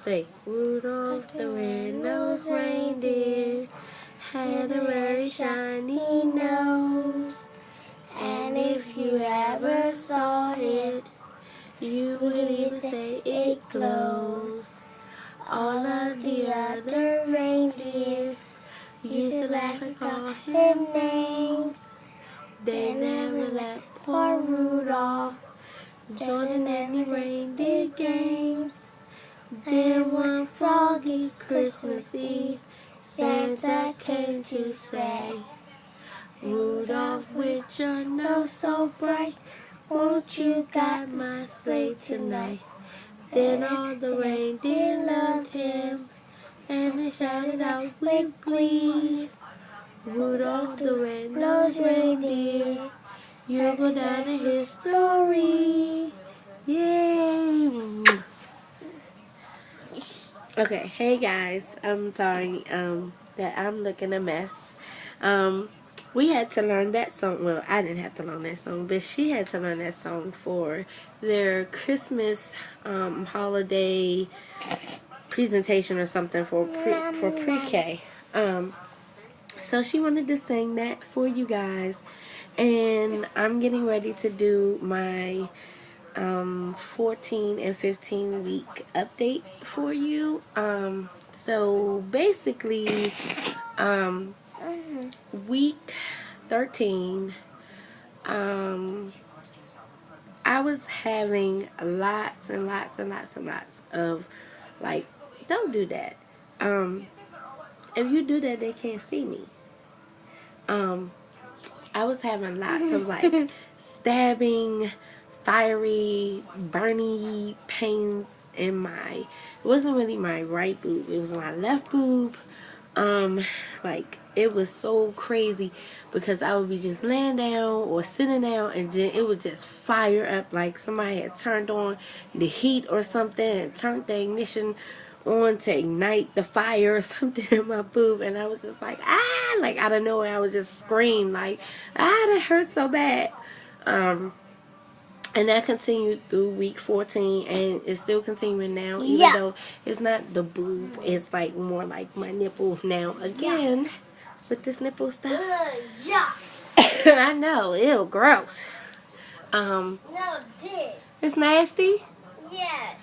Say, Rudolph the red-nosed reindeer had a very shiny nose, and if you ever saw it, you would even say it glows. All of the other reindeer used to laugh and call him names. They never let poor Rudolph join in any reindeer games. Then one froggy Christmas Eve, Santa came to say, Rudolph, with your nose so bright, won't you guide my sleigh tonight? Then all the reindeer loved him, and they shouted out with glee, Rudolph the red-nosed reindeer, you'll go down in history. Yay! Okay, hey guys, I'm sorry that I'm looking a mess. We had to learn that song. Well, I didn't have to learn that song, but she had to learn that song for their Christmas holiday presentation or something for pre-K. So she wanted to sing that for you guys, and I'm getting ready to do my 14 and 15 week update for you. So basically, week 13, I was having lots and lots of, like, don't do that. If you do that, they can't see me. I was having lots of, like, stabbing, fiery, burny pains in it wasn't really my right boob, it was my left boob. Like, it was so crazy because I would be just laying down or sitting down, and then it would just fire up like somebody had turned on the heat or something and turned the ignition on to ignite the fire or something in my boob, and I was just like, ah, like out of nowhere I would just scream like, ah, that hurts so bad. And that continued through week 14, and it's still continuing now, even though it's not the boob, it's like more like my nipple now again with this nipple stuff. I know, ew, gross. No, this. It's nasty? Yeah.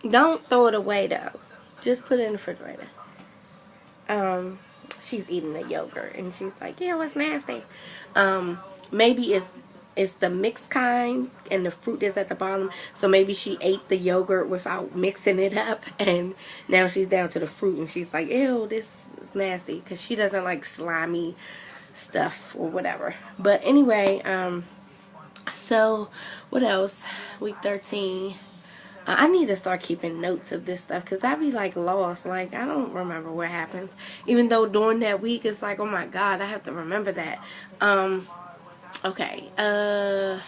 Don't throw it away though. Just put it in the refrigerator. She's eating the yogurt and she's like, yeah, it's nasty. Maybe it's the mixed kind and the fruit is at the bottom, so maybe she ate the yogurt without mixing it up, and now she's down to the fruit and she's like, ew, this is nasty, because she doesn't like slimy stuff or whatever. But anyway, so what else? Week 13, I need to start keeping notes of this stuff, because I be like lost, like I don't remember what happens, even though during that week it's like, oh my god, I have to remember that. Okay, I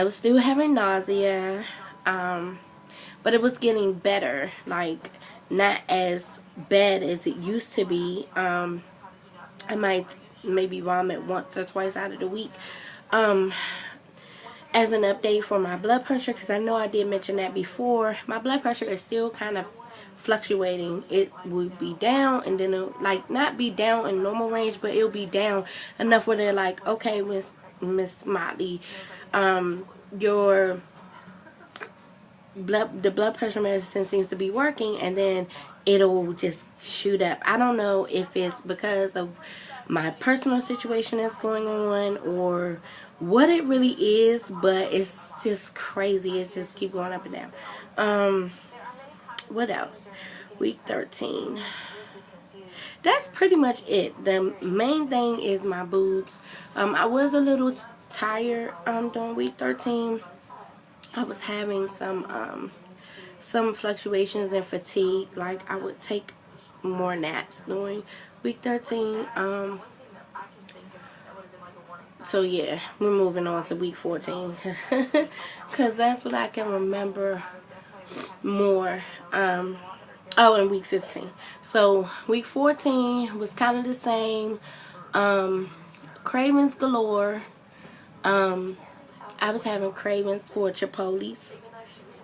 was still having nausea, but it was getting better, like not as bad as it used to be. I might maybe vomit once or twice out of the week. As an update for my blood pressure, because I know I did mention that before, my blood pressure is still kind of fluctuating. It would be down, and then it'll, like, not be down in normal range, but it'll be down enough where they're like, okay, Miss Motley, your the blood pressure medicine seems to be working, and then it'll just shoot up. I don't know if it's because of my personal situation that's going on or what it really is, but it's just crazy. It just keep going up and down. What else? Week 13. That's pretty much it. The main thing is my boobs. I was a little tired during week 13. I was having some fluctuations in fatigue. Like, I would take more naps during week 13. So yeah, we're moving on to week 14 because that's what I can remember more. Oh, and week 15. So week 14 was kind of the same. Cravings galore. I was having cravings for Chipotle's.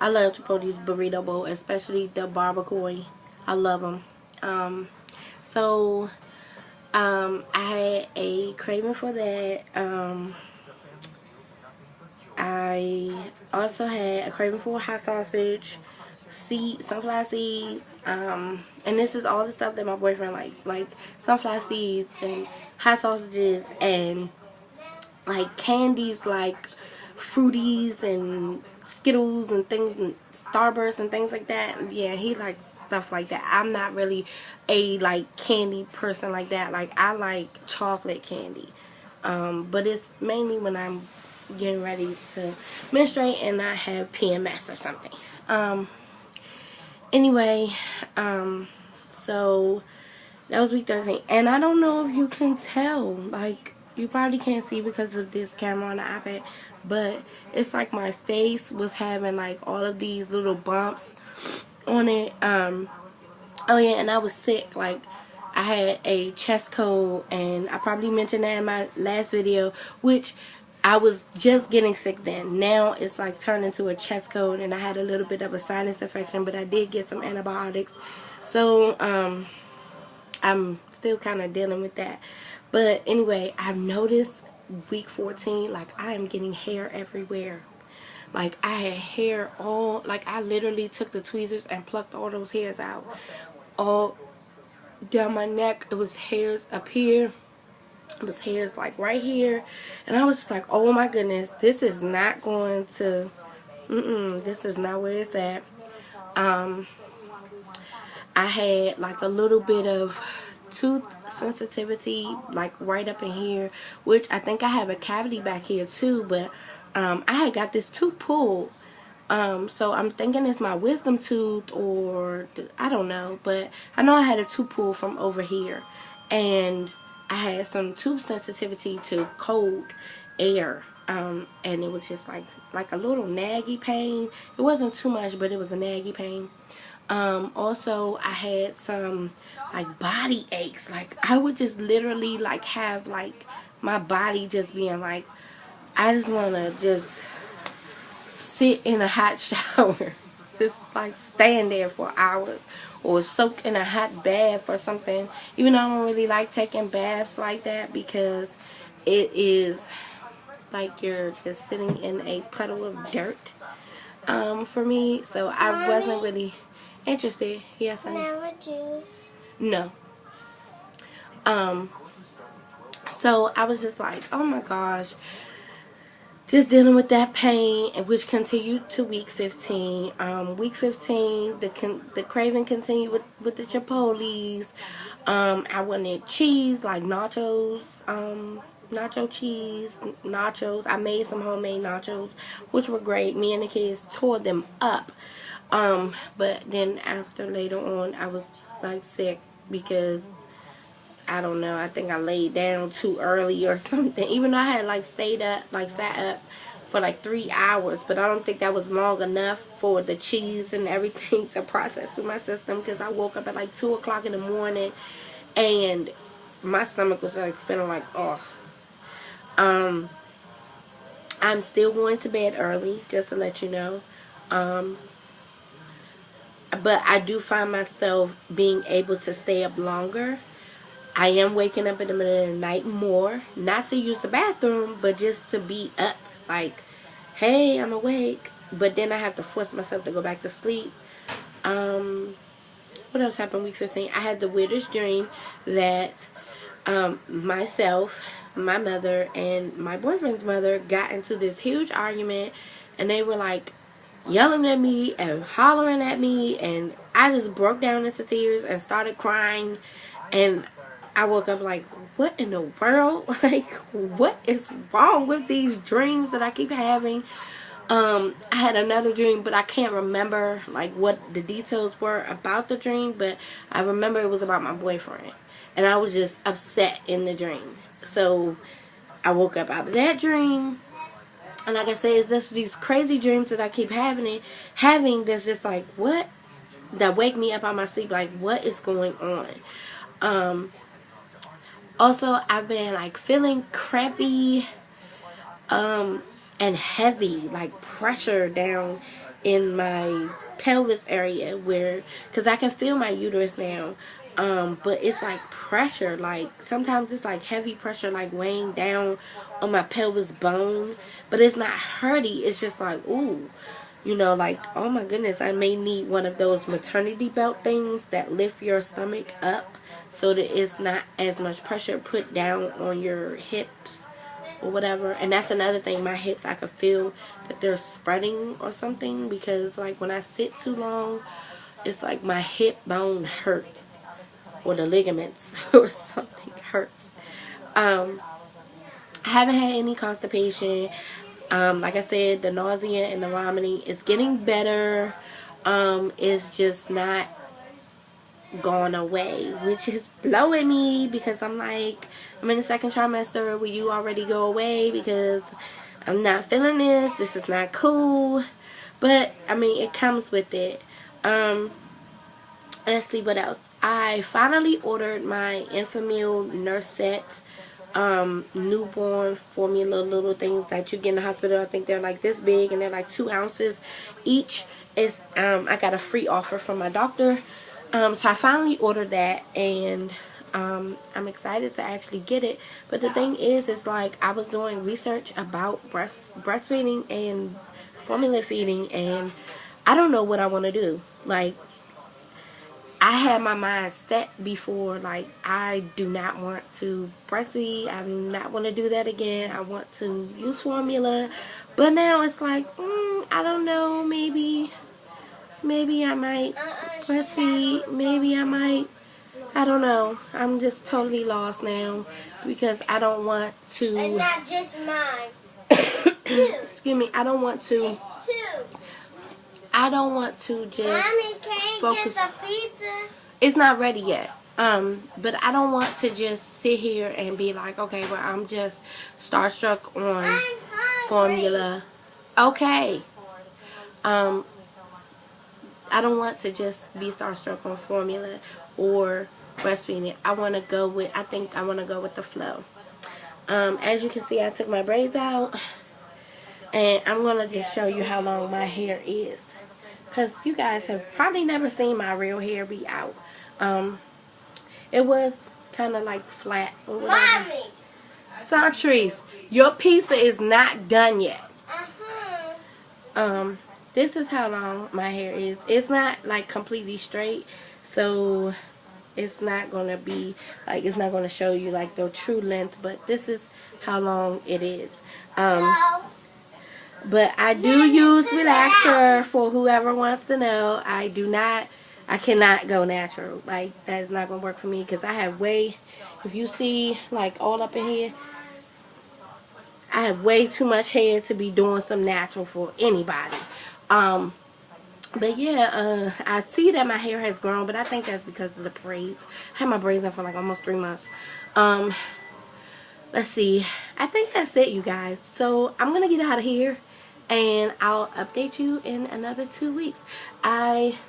I love Chipotle's burrito bowl, especially the barbacoa. I love them. So I had a craving for that. I also had a craving for hot sausage, sunflower seeds, and this is all the stuff that my boyfriend likes, like sunflower seeds and hot sausages and like candies, like fruities and Skittles and things, and Starburst and things like that. Yeah, he likes stuff like that. I'm not really a like candy person like that. Like I like chocolate candy, but it's mainly when I'm getting ready to menstruate and I have PMS or something. Anyway, so that was week 13, and I don't know if you can tell, like you probably can't see because of this camera on the iPad, but it's like my face was having like all of these little bumps on it. Oh yeah, and I was sick. Like I had a chest cold, and I probably mentioned that in my last video, which I was just getting sick then. Now it's like turned into a chest cold, and I had a little bit of a sinus infection, but I did get some antibiotics. So I'm still kind of dealing with that. But anyway, I've noticed week 14, like I am getting hair everywhere. Like I had hair all, like I literally took the tweezers and plucked all those hairs out. All down my neck. It was hairs up here. It was hairs like right here. And I was just like, oh my goodness, this is not going to, this is not where it's at. I had like a little bit of tooth sensitivity, like right up in here, which I think I have a cavity back here too, but I had got this tooth pulled. So I'm thinking it's my wisdom tooth, or I don't know, but I know I had a tooth pull from over here, and I had some tooth sensitivity to cold air, and it was just like a little naggy pain. It wasn't too much, but it was a naggy pain. Also I had some like body aches. Like I would just literally like have like my body just being like, I just want to just sit in a hot shower, just like stand there for hours, or soak in a hot bath or something. Even though I don't really like taking baths like that, because it is like you're just sitting in a puddle of dirt for me. So I wasn't really interested. Yes, I Never juice. No. So I was just like, oh my gosh, just dealing with that pain, which continued to week 15. Week 15, the craving continued with the Chipotles. I wanted cheese, like nachos, nacho cheese, nachos. I made some homemade nachos, which were great. Me and the kids tore them up. But then after later on, I was like sick because I don't know, I think I laid down too early or something. Even though I had like sat up for like 3 hours, but I don't think that was long enough for the cheese and everything to process through my system, because I woke up at like 2 o'clock in the morning and my stomach was like feeling like, oh. I'm still going to bed early, just to let you know. But I do find myself being able to stay up longer. I am waking up in the middle of the night more, not to use the bathroom, but just to be up, like, hey, I'm awake. But then I have to force myself to go back to sleep. What else happened week 15? I had the weirdest dream that myself, my mother, and my boyfriend's mother got into this huge argument, and they were like yelling at me and hollering at me, and I just broke down into tears and started crying. And I woke up like, what in the world? Like, what is wrong with these dreams that I keep having? I had another dream, but I can't remember like what the details were about the dream, but I remember it was about my boyfriend, and I was just upset in the dream. So I woke up out of that dream, and like I said, it's just these crazy dreams that I keep having that's just like, what? That wake me up out of my sleep, like, what is going on? Also, I've been like feeling crampy and heavy, like pressure down in my pelvis area, where, because I can feel my uterus now, but it's like pressure, like sometimes it's like heavy pressure, like weighing down on my pelvis bone, but it's not hurty, it's just like, ooh, you know, like, oh my goodness, I may need one of those maternity belt things that lift your stomach up so that it's not as much pressure put down on your hips or whatever. And that's another thing, my hips, I could feel that they're spreading or something, because like when I sit too long, it's like my hip bone hurt, or the ligaments or something hurts. I haven't had any constipation. Like I said, the nausea and the vomiting is getting better. It's just not going away, which is blowing me, because I'm like, I'm in the second trimester. Will you already go away? Because I'm not feeling this. This is not cool. But I mean, it comes with it. Let's see what else. I finally ordered my Enfamil Nurset newborn formula little things that you get in the hospital. I think they're like this big, and they're like 2 ounces each. Is I got a free offer from my doctor. So I finally ordered that, and I'm excited to actually get it. But the thing is like, I was doing research about breastfeeding and formula feeding, and I don't know what I want to do. Like, I had my mind set before, like, I do not want to breastfeed. I do not want to do that again. I want to use formula. But now it's like, I don't know, maybe I might breastfeed. Maybe I might. I don't know. I'm just totally lost now, because I don't want to. And not just mine. Excuse me. I don't want to. I don't want to just Mommy, can focus. get the pizza? It's not ready yet. But I don't want to just sit here and be like, okay, well, I'm just starstruck on formula. Okay. I don't want to just be starstruck on formula or breastfeeding. I think I want to go with the flow. As you can see, I took my braids out, and I'm going to just show you how long my hair is, because you guys have probably never seen my real hair be out. It was kind of like flat or whatever. Mommy! Santrice, your pizza is not done yet. This is how long my hair is. It's not like completely straight, so it's not gonna be like, it's not gonna show you like the true length, but this is how long it is. But I do use relaxer for whoever wants to know. I cannot go natural. Like, that is not gonna work for me, because I have if you see like all up in here, I have way too much hair to be doing some natural for anybody. But yeah, I see that my hair has grown, but I think that's because of the braids. I had my braids in for like almost 3 months. Let's see. I think that's it, you guys. So I'm gonna get out of here, and I'll update you in another 2 weeks. I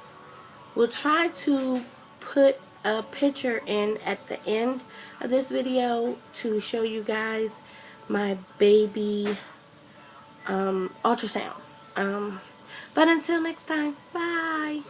will try to put a picture in at the end of this video to show you guys my baby ultrasound. But until next time, bye.